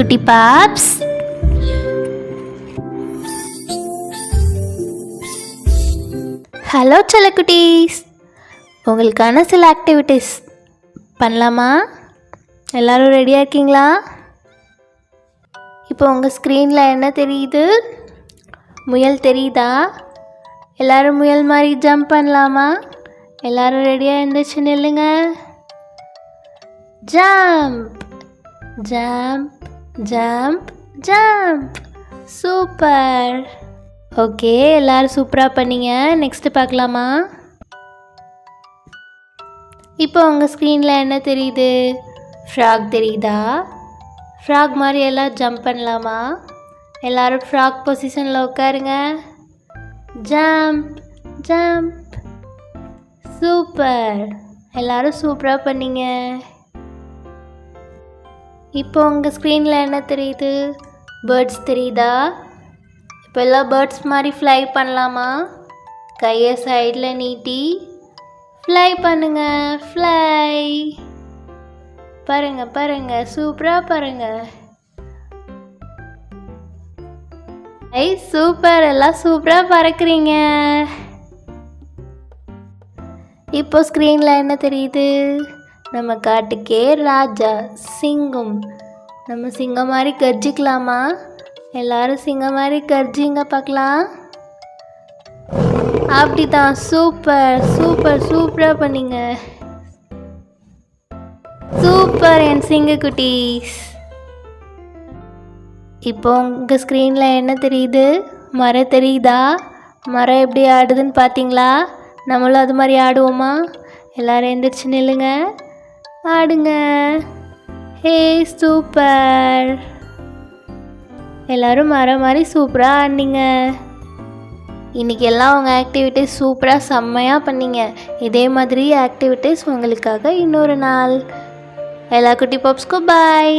குட்டி பாப்ஸ். ஹலோ செல்லக்குட்டீஸ், உங்களுக்கான சில ஆக்டிவிட்டீஸ் பண்ணலாமா? எல்லோரும் ரெடியாக இருக்கீங்களா? இப்போ உங்கள் ஸ்க்ரீனில் என்ன தெரியுது? முயல் தெரியுதா? எல்லோரும் முயல் மாதிரி ஜம்ப் பண்ணலாமா? எல்லோரும் ரெடியாக இருந்துச்சு நில்லுங்க. Jump jump jump jump. Super. Okay, எல்லோரும் சூப்பராக பண்ணீங்க. நெக்ஸ்ட்டு பார்க்கலாமா? இப்போ உங்கள் ஸ்க்ரீனில் என்ன தெரியுது? ஃப்ராக் தெரியுதா? ஃப்ராக் மாதிரி எல்லாம் ஜம்ப் பண்ணலாமா? எல்லோரும் ஃப்ராக் பொசிஷனில் உட்காருங்க. Jump jump. சூப்பர். எல்லோரும் சூப்பராக பண்ணீங்க. இப்போ உங்கள் ஸ்க்ரீனில் என்ன தெரியுது? பேர்ட்ஸ் தெரியுதா? இப்போ எல்லாம் பேர்ட்ஸ் மாதிரி ஃப்ளை பண்ணலாமா? கையை சைடில் நீட்டி ஃப்ளை பண்ணுங்க. ஃப்ளை. பாருங்க, சூப்பராக பாருங்க. சூப்பர், எல்லாம் சூப்பராக பறக்குறீங்க. இப்போ ஸ்க்ரீனில் என்ன தெரியுது? நம்ம காட்டுக்கே ராஜா சிங்கம். நம்ம சிங்கம் மாதிரி கர்ஜிக்கலாமா? எல்லாரும் சிங்கம் மாதிரி கர்ஜிங்க பார்க்கலாம். அப்படிதான். சூப்பர் சூப்பர் சூப்பராக பண்ணீங்க. சூப்பர் என் சிங்கக்குட்டீஸ். இப்போ உங்கள் ஸ்க்ரீனில் என்ன தெரியுது? மரம் தெரியுதா? மரம் எப்படி ஆடுதுன்னு பார்த்தீங்களா? நம்மளும் அது மாதிரி ஆடுவோமா? எல்லோரும் எந்திரிச்சு நில்லுங்க, ஆடுங்க. ஹே, சூப்பர். எல்லோரும் மரம் மாதிரி சூப்பராக ஆடினீங்க. இன்றைக்கி எல்லாம் உங்கள் ஆக்டிவிட்டீஸ் சூப்பராக செம்மையாக பண்ணீங்க. இதே மாதிரி ஆக்டிவிட்டீஸ் உங்களுக்காக இன்னொரு நாள். எல்லா குட்டி பாப்ஸ்க்கும் பாய்.